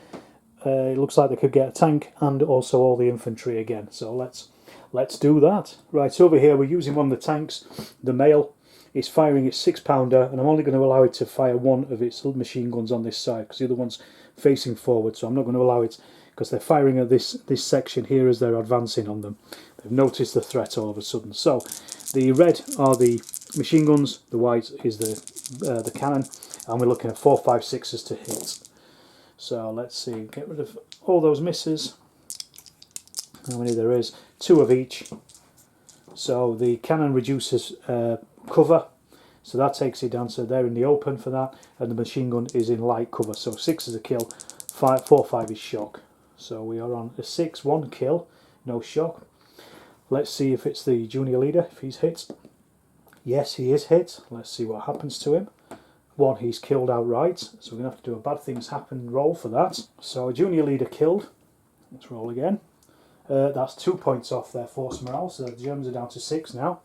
it looks like they could get a tank and also all the infantry again. So let's do that. Right, over here we're using one of the tanks. The male is firing its 6-pounder, and I'm only going to allow it to fire 1 of its machine guns on this side because the other one's facing forward, so I'm not going to allow it because they're firing at this section here as they're advancing on them. They've noticed the threat all of a sudden. So the red are the machine guns, the white is the cannon, and we're looking at 4, 5, 6s to hit. So let's see, get rid of all those misses. How many there is? 2 of each. So the cannon reduces cover, so that takes it down, so they're in the open for that, and the machine gun is in light cover. So 6 is a kill, 4, 5 is shock. So we are on a 6, 1 kill, no shock. Let's see if it's the junior leader, if he's hit. Yes, he is hit. Let's see what happens to him. 1, he's killed outright, so we're going to have to do a bad things happen roll for that. So a junior leader killed. Let's roll again. That's 2 points off their force morale, so the Germans are down to 6 now.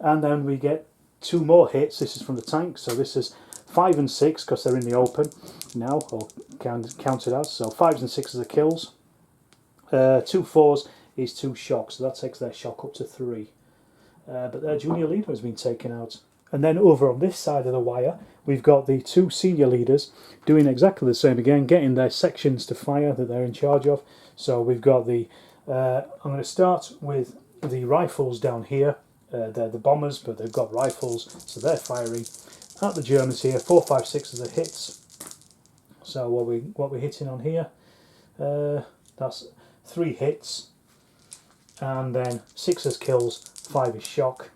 And then we get 2 more hits. This is from the tank, so this is 5 and 6 because they're in the open now, or counted as. So 5s and 6s are kills. 2 4s is 2 shocks, so that takes their shock up to 3. But their junior leader has been taken out. And then over on this side of the wire, we've got the 2 senior leaders doing exactly the same again, getting their sections to fire that they're in charge of. So we've got the, I'm going to start with the rifles down here. They're the bombers, but they've got rifles, so they're firing at the Germans here. 4, 5, 6 are the hits. So what we're hitting on here, that's 3 hits, and then 6 is kills, 5 is shock.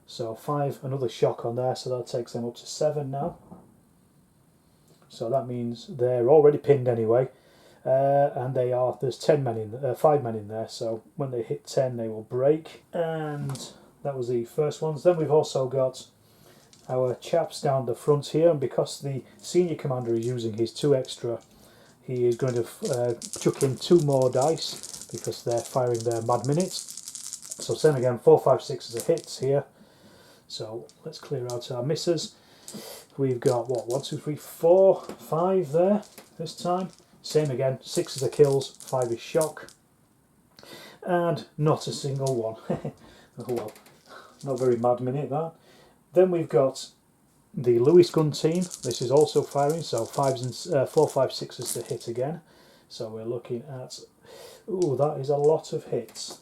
So 5, another shock on there, so that takes them up to 7 now. So that means they're already pinned anyway, and there's 5 men in there. So when they hit 10, they will break. And that was the first ones. Then we've also got our chaps down the front here, and because the senior commander is using his 2 extra, he is going to chuck in 2 more dice because they're firing their mad minutes. So same again, 4, 5, 6 are hits here. So let's clear out our misses. We've got what, 1, 2, 3, 4, 5 there this time. Same again, 6 is the kills, 5 is shock, and not a single one. Oh well, not very mad minute that. Then we've got the Lewis gun team. This is also firing, so 5s and 4, 5, 6s to hit again. So we're looking at, ooh, that is a lot of hits.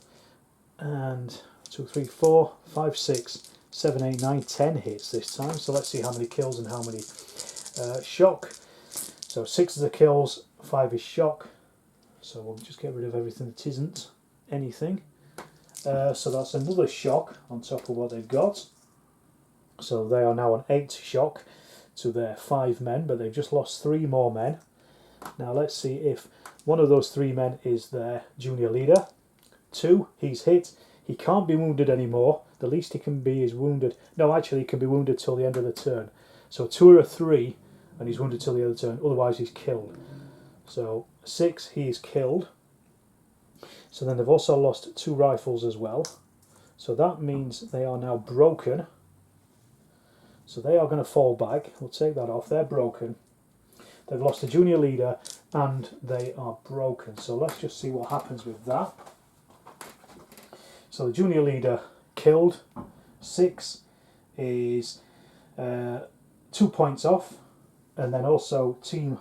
And 2, 3, 4, 5, 6, 7, 8, 9, 10 hits this time. So let's see how many kills and how many shock. So 6 is the kills, 5 is shock. So we'll just get rid of everything that isn't anything. So that's another shock on top of what they've got. So they are now on 8 shock to their 5 men, but they've just lost 3 more men. Now let's see if one of those 3 men is their junior leader. 2, he's hit. He can't be wounded anymore. The least he can be is wounded. No, actually he can be wounded till the end of the turn. So 2 or a 3, and he's wounded till the end of the turn. Otherwise he's killed. So 6, he is killed. So then they've also lost 2 rifles as well. So that means they are now broken. So they are going to fall back. We'll take that off. They're broken. They've lost a junior leader and they are broken. So let's just see what happens with that. So the junior leader killed. 6 is 2 points off. And then also team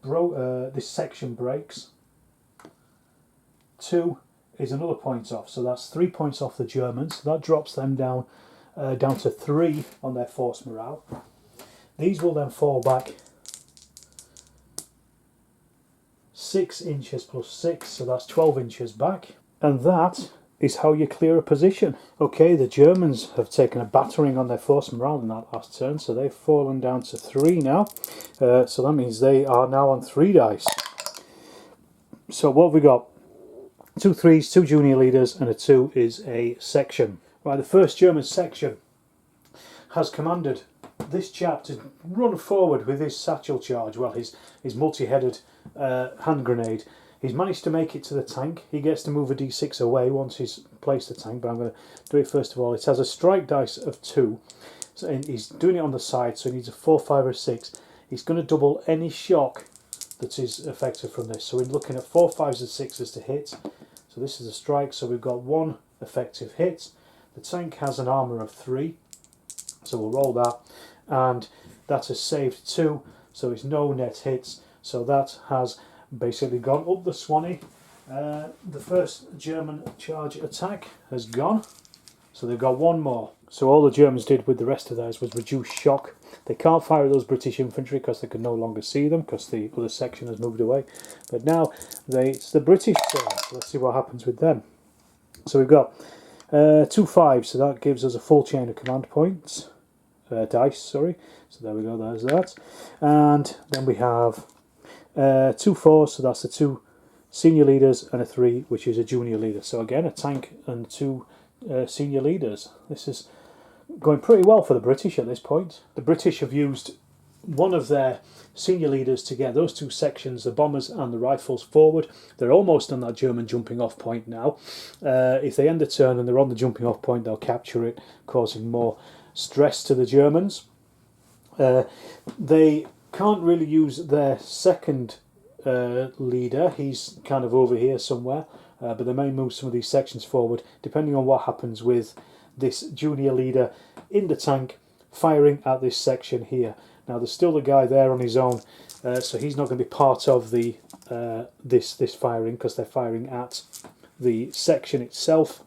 this section breaks. 2 is another point off. So that's 3 points off the Germans. That drops them down to 3 on their force morale. These will then fall back 6 inches plus 6, so that's 12 inches back. And that is how you clear a position. Okay, the Germans have taken a battering on their force morale in that last turn, so they've fallen down to 3 now. So that means they are now on 3 dice. So what have we got? 2 3s, 2 junior leaders, and a 2 is a section. Right, the first German section has commanded this chap to run forward with his satchel charge, well, his multi-headed hand grenade. He's managed to make it to the tank. He gets to move a d6 away once he's placed the tank, but I'm going to do it first of all. It has a strike dice of 2, so he's doing it on the side, so he needs a 4, 5 or 6. He's going to double any shock that is affected from this. So we're looking at 4, 5s and 6s to hit. So this is a strike, so we've got 1 effective hit. The tank has an armour of 3, so we'll roll that, and that has saved 2, so it's no net hits, so that has basically gone up the Swanee. The first German charge attack has gone, so they've got 1 more. So all the Germans did with the rest of theirs was reduce shock. They can't fire at those British infantry because they can no longer see them because the other section has moved away. But now it's the British turn, so let's see what happens with them. So we've got 2 5s, so that gives us a full chain of command points. Dice, sorry. So there we go, there's that. And then we have 2 4s, so that's the 2 senior leaders, and a 3, which is a junior leader. So again, a tank and 2 senior leaders. This is going pretty well for the British at this point. The British have used one of their senior leaders to get those 2 sections, the bombers and the rifles, forward. They're almost on that German jumping off point now. If they end the turn and they're on the jumping off point, they'll capture it, causing more stress to the Germans. They can't really use their second leader. He's kind of over here somewhere, but they may move some of these sections forward depending on what happens with this junior leader in the tank firing at this section here. Now there's still a guy there on his own, so he's not going to be part of the this firing because they're firing at the section itself.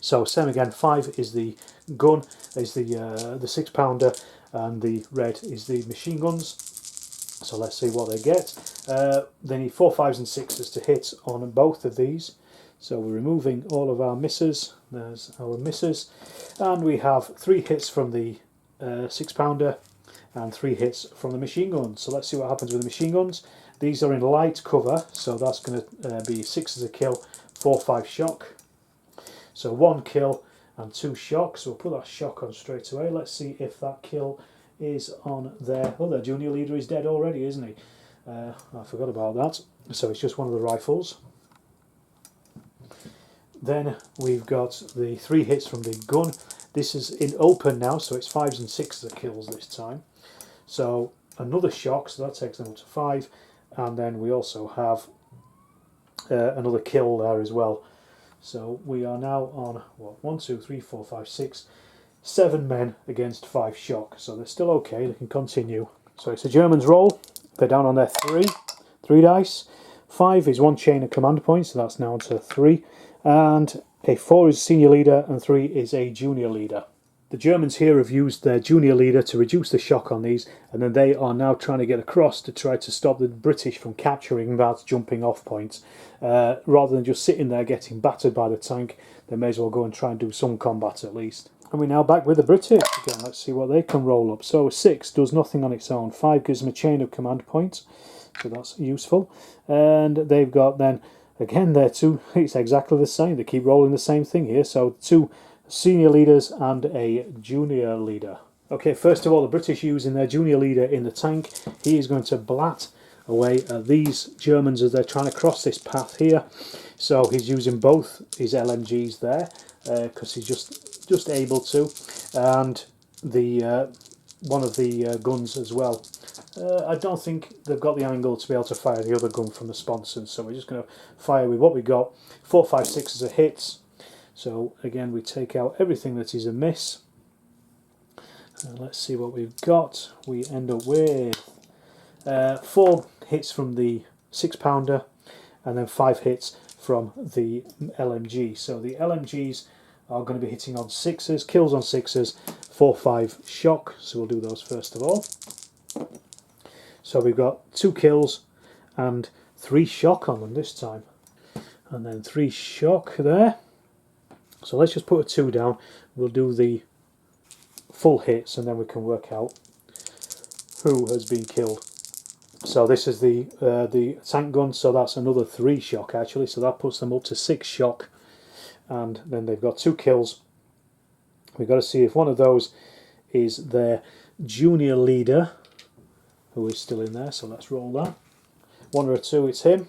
So same again, 5 is the gun, is the 6-pounder, and the red is the machine guns. So let's see what they get. They need 4, 5s and 6s to hit on both of these. So we're removing all of our misses. There's our misses. And we have 3 hits from the 6-pounder and 3 hits from the machine guns. So let's see what happens with the machine guns. These are in light cover, so that's going to be 6 as a kill, 4, 5 shock. So 1 kill and 2 shock. So we'll put that shock on straight away. Let's see if that kill is on there. Oh, their junior leader is dead already, isn't he? I forgot about that. So it's just one of the rifles. Then we've got the 3 hits from the gun. This is in open now, so it's 5s and 6s that kills this time. So another shock, so that takes them up to 5. And then we also have another kill there as well. So we are now on, what, 1, 2, 3, 4, 5, 6, 7 men against 5 shock. So they're still okay, they can continue. So it's the Germans' roll. They're down on their 3 dice. 5 is 1 chain of command points, so that's now to 3. And a 4 is senior leader and 3 is a junior leader. The Germans here have used their junior leader to reduce the shock on these, and then they are now trying to get across to try to stop the British from capturing that jumping off point. Rather than just sitting there getting battered by the tank, they may as well go and try and do some combat at least. And we're now back with the British again. Let's see what they can roll up. So 6 does nothing on its own. 5 gives them a chain of command points, so that's useful. And they've got then, again, their 2, it's exactly the same. They keep rolling the same thing here. So 2 senior leaders and a junior leader. Okay, first of all, the British using their junior leader in the tank. He is going to blat away at these Germans as they're trying to cross this path here. So he's using both his LMGs there because he's just able to, and the one of the guns as well. I don't think they've got the angle to be able to fire the other gun from the sponsons, so we're just going to fire with what we got. 4, 5, 6 as a hits. So again, we take out everything that is a miss. Let's see what we've got. We end up with 4 hits from the 6-pounder and then 5 hits from the LMG. So the LMGs are going to be hitting on 6s, kills on 6s, 4, 5 shock. So we'll do those first of all. So we've got 2 kills and 3 shock on them this time. And then 3 shock there. So let's just put a 2 down. We'll do the full hits and then we can work out who has been killed. So this is the tank gun, so that's another 3 shock actually. So that puts them up to 6 shock. And then they've got 2 kills. We've got to see if one of those is their junior leader, who is still in there. So let's roll that. 1 or a 2, it's him.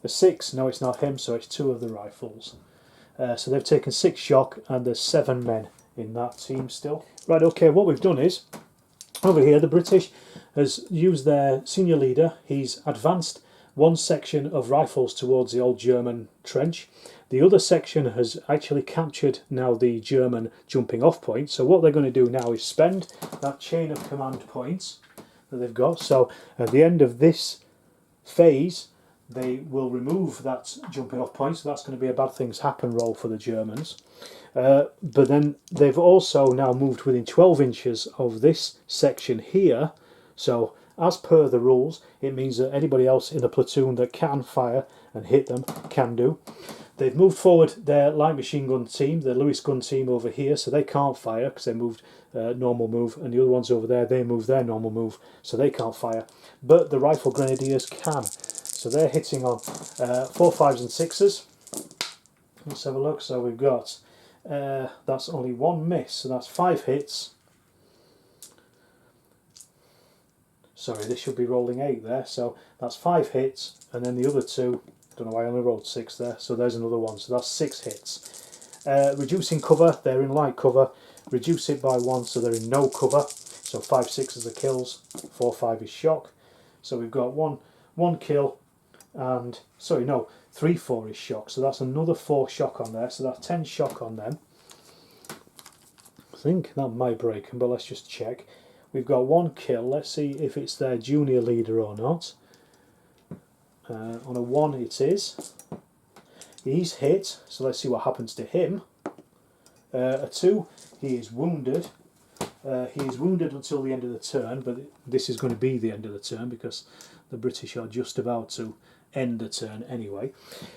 A 6, no, it's not him. So it's 2 of the rifles. So they've taken 6 shock and there's 7 men in that team still. Right, okay, what we've done is, over here the British has used their senior leader. He's advanced 1 section of rifles towards the old German trench. The other section has actually captured now the German jumping off point. So what they're going to do now is spend that chain of command points that they've got. So at the end of this phase, they will remove that jumping off point, so that's going to be a bad things happen roll for the Germans. But then they've also now moved within 12 inches of this section here, so as per the rules, it means that anybody else in the platoon that can fire and hit them can do. They've moved forward their light machine gun team, the Lewis gun team over here, so they can't fire because they moved normal move, and the other ones over there, they moved their normal move, so they can't fire. But the rifle grenadiers can. So they're hitting on 4, 5s and 6s. Let's have a look. So we've got, that's only 1 miss, so that's 5 hits. Sorry, this should be rolling 8 there. So that's 5 hits, and then the other 2, don't know why I only rolled 6 there, so there's another 1. So that's 6 hits. Reducing cover, they're in light cover. reduce it by 1 so they're in no cover. So 5, 6 is the kills, 4, 5 is shock. So we've got one kill, and sorry, no, 3, 4 is shock. So that's another 4 shock on there. So that's 10 shock on them. I think that might break them, but let's just check. We've got 1 kill. Let's see if it's their junior leader or not. On a 1 it is. He's hit, so let's see what happens to him. A 2, he is wounded. He is wounded until the end of the turn, but this is going to be the end of the turn because the British are just about to end the turn anyway.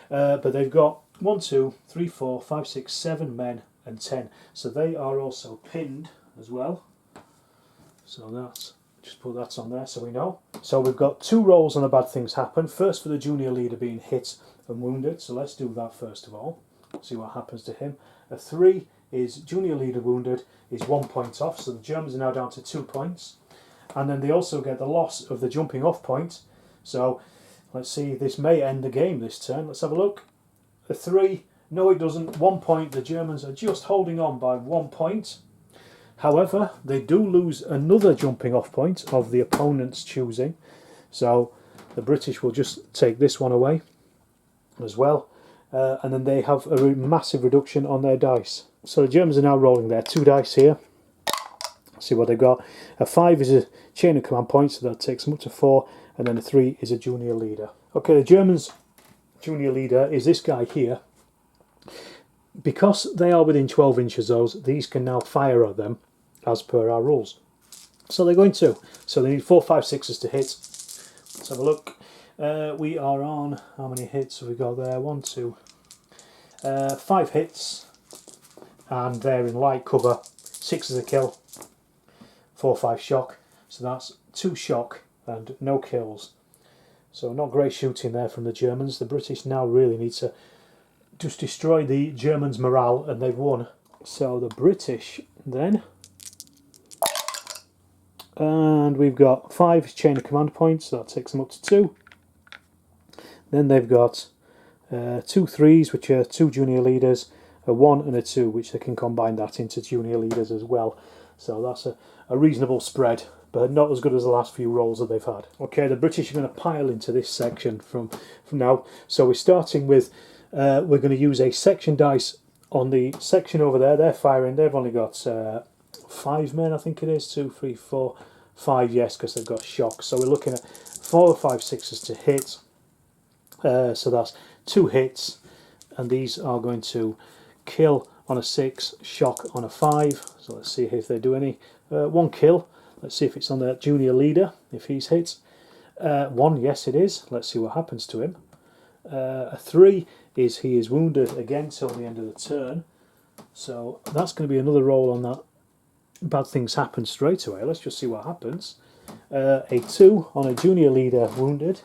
But they've got 1, 2, 3, 4, 5, 6, 7 men and 10. So they are also pinned as well. So that's, just put that on there so we know. So we've got 2 rolls on the bad things happen. First for the junior leader being hit and wounded. So let's do that first of all. See what happens to him. A 3 is junior leader wounded, is 1 point off, so the Germans are now down to 2 points. And then they also get the loss of the jumping off point. So let's see, this may end the game this turn. Let's have a look. A 3, no it doesn't, 1 point. The Germans are just holding on by 1 point. However, they do lose another jumping off point of the opponent's choosing. So the British will just take this one away as well. And then they have a massive reduction on their dice. So the Germans are now rolling their 2 dice here. Let's see what they've got. A 5 is a chain of command points, so that takes them up to 4. And then a 3 is a junior leader. Okay, the Germans' junior leader is this guy here. Because they are within 12 inches of those, these can now fire at them as per our rules. So they're going to. So they need 4, 5, 6s to hit. Let's have a look. We are on, how many hits have we got there? 1, 2, 5 hits. And they're in light cover. 6 is a kill. 4, 5 shock. So that's 2 shock and no kills. So not great shooting there from the Germans. The British now really need to just destroy the Germans' morale, and they've won. So the British then, and we've got 5 chain of command points, so that takes them up to 2. Then they've got 2 3s, which are 2 junior leaders, a 1 and a 2, which they can combine that into junior leaders as well. So that's a reasonable spread, but not as good as the last few rolls that they've had. Okay, the British are going to pile into this section from now. So we're starting with, we're going to use a section dice on the section over there. They're firing, they've only got 5 men, I think it is, 2, 3, 4, 5, yes, because they've got shock. So we're looking at 4, 5, 6s to hit. So that's 2 hits, and these are going to kill on a 6, shock on a 5. So let's see if they do any. 1 kill. Let's see if it's on the junior leader, if he's hit. 1, yes it is. Let's see what happens to him. A 3 is he is wounded again till the end of the turn. So that's going to be another roll on that bad things happen straight away. Let's just see what happens. A 2 on a junior leader wounded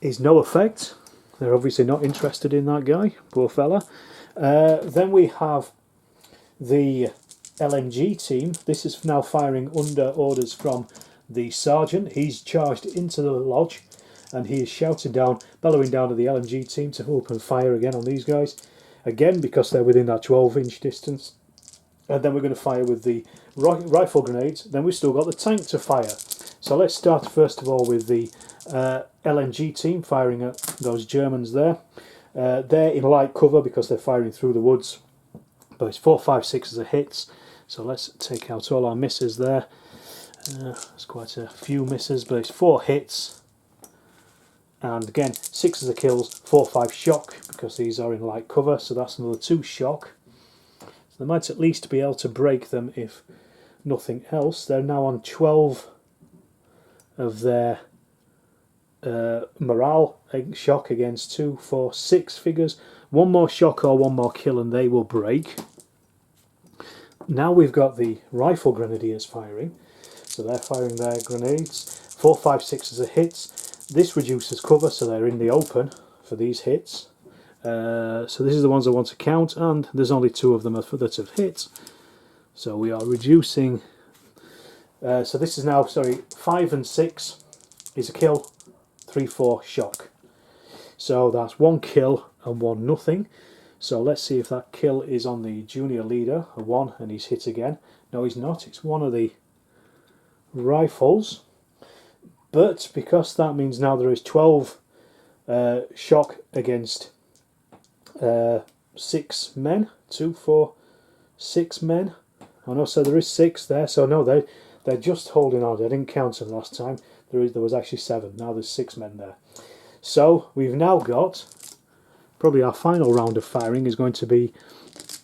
is no effect. They're obviously not interested in that guy, poor fella. Then we have the LMG team. This is now firing under orders from the sergeant. He's charged into the lodge and he is shouting down, bellowing down to the LMG team to open fire again on these guys. Again, because they're within that 12-inch distance. And then we're going to fire with the rifle grenades. Then we've still got the tank to fire. So let's start first of all with the LMG team firing at those Germans there. They're in light cover because they're firing through the woods. But it's 4, 5, 6 as hits. So let's take out all our misses there. There's quite a few misses, but it's 4 hits. And again, 6 as kills, 4, 5 shock because these are in light cover. So that's another 2 shock. So they might at least be able to break them if nothing else. They're now on 12 of their morale shock against 2, 4, 6 figures. 1 more shock or 1 more kill and they will break. Now we've got the rifle grenadiers firing. So they're firing their grenades. 4, 5, 6 as hits. This reduces cover, so they're in the open for these hits. So this is the ones I want to count, and there's only 2 of them that have hit. So we are reducing. So this is now, 5 and 6 is a kill, 3, 4 shock. So that's 1 kill and 1 nothing. So let's see if that kill is on the junior leader, a 1, and he's hit again. No, he's not. It's one of the rifles. But because that means now there is 12 shock against 6 men. 2, 4, 6 men. Oh no, so there is 6 there. So no, they're just holding on. I didn't count them last time. There was actually 7. Now there's 6 men there. So we've now got, probably our final round of firing is going to be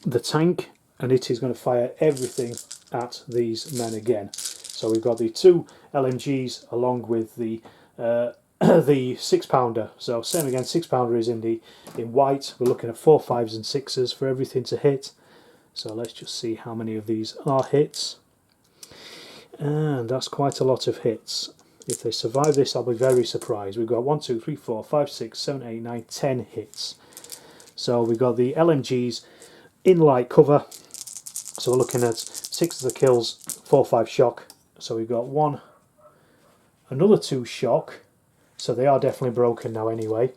the tank, and it is going to fire everything at these men again. So we've got the 2 LMGs along with the the 6-pounder. So same again, 6-pounder is in white. We're looking at 4, 5s and 6s for everything to hit. So let's just see how many of these are hits. And that's quite a lot of hits. If they survive this, I'll be very surprised. We've got 1, 2, 3, 4, 5, 6, 7, 8, 9, 10 hits. So we've got the LMGs in light cover. So we're looking at 6 of the kills, 4, 5 shock. So we've got another 2 shock. So they are definitely broken now anyway.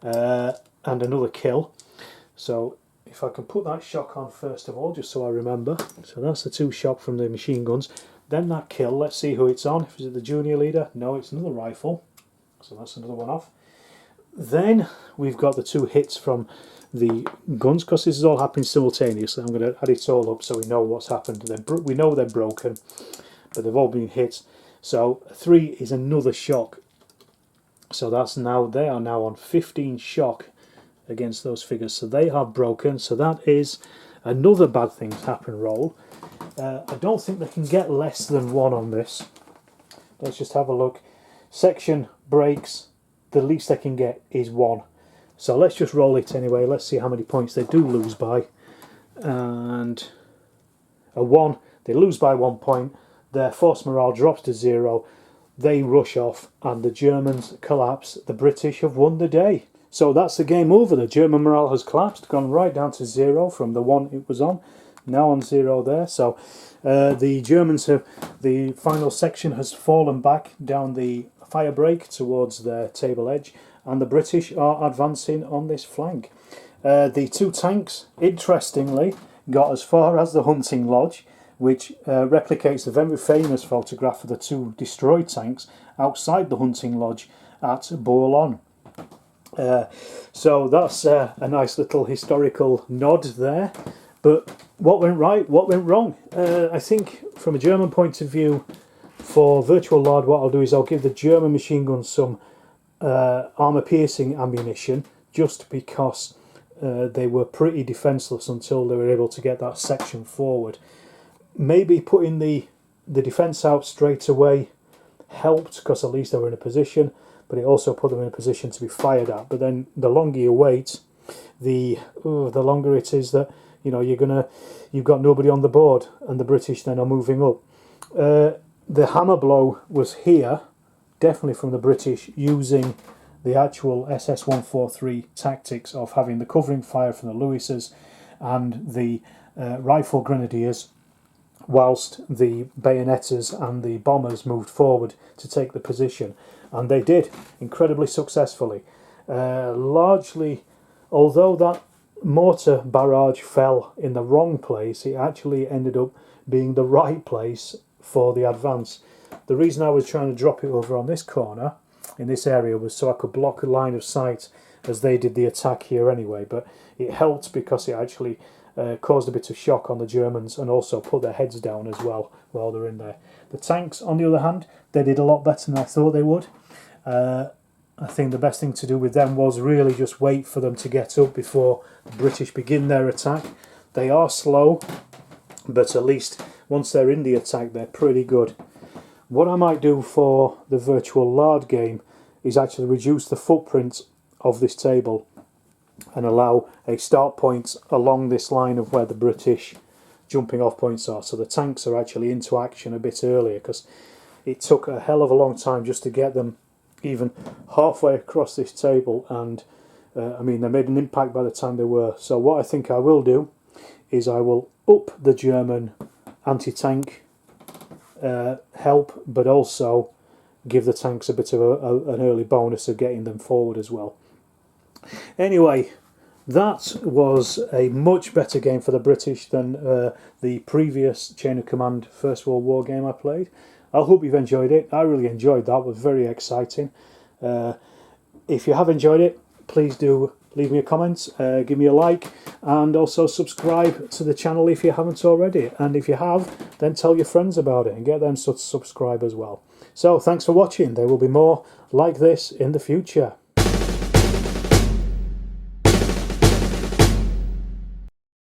And another kill. So if I can put that shock on first of all, just so I remember. So that's the 2 shock from the machine guns. Then that kill, let's see who it's on. Is it the junior leader? No, it's another rifle. So that's another one off. Then we've got the 2 hits from the guns, because this is all happening simultaneously. I'm going to add it all up so we know what's happened. We know they're broken, but they've all been hit. So 3 is another shock. So they are now on 15 shock against those figures. So they are broken. So that is another bad things happen roll. I don't think they can get less than 1 on this. Let's just have a look. Section breaks. The least they can get is 1. So let's just roll it anyway. Let's see how many points they do lose by. And a 1. They lose by 1 point. Their force morale drops to 0. They rush off and the Germans collapse. The British have won the day. So that's the game over. The German morale has collapsed, gone right down to 0 from the 1 it was on. Now on 0 there. So the Germans the final section has fallen back down the fire break towards their table edge, and the British are advancing on this flank. The 2 tanks, interestingly, got as far as the hunting lodge, which replicates the very famous photograph of the 2 destroyed tanks outside the hunting lodge at Bourlon. So that's a nice little historical nod there. But what went right, what went wrong? I think from a German point of view, for Virtual Lard, what I'll do is I'll give the German machine guns some armour-piercing ammunition, just because they were pretty defenceless until they were able to get that section forward. Maybe putting the defence out straight away helped, because at least they were in a position, but it also put them in a position to be fired at. But then the longer you wait, the longer it is that you've got nobody on the board, and the British then are moving up. The hammer blow was here, definitely from the British, using the actual SS-143 tactics of having the covering fire from the Lewis's and the rifle grenadiers, whilst the bayonettas and the bombers moved forward to take the position. And they did, incredibly successfully. Largely, although that mortar barrage fell in the wrong place, it actually ended up being the right place for the advance. The reason I was trying to drop it over on this corner, in this area, was so I could block a line of sight as they did the attack here anyway, but it helped because it actually caused a bit of shock on the Germans and also put their heads down as well while they're in there. The tanks, on the other hand, they did a lot better than I thought they would. I think the best thing to do with them was really just wait for them to get up before the British begin their attack. They are slow, but at least once they're in the attack, they're pretty good. What I might do for the Virtual Lard game is actually reduce the footprint of this table and allow a start point along this line of where the British jumping off points are. So the tanks are actually into action a bit earlier, because it took a hell of a long time just to get them even halfway across this table, and I mean, they made an impact by the time they were. So what I think I will do is I will up the German anti-tank help, but also give the tanks a bit of an early bonus of getting them forward as well. Anyway, That was a much better game for the British than the previous Chain of Command First World War game I played. I hope you've enjoyed it. I really enjoyed that. It was very exciting. If you have enjoyed it, please do leave me a comment, give me a like, and also subscribe to the channel if you haven't already. And if you have, then tell your friends about it and get them to subscribe as well. So thanks for watching. There will be more like this in the future.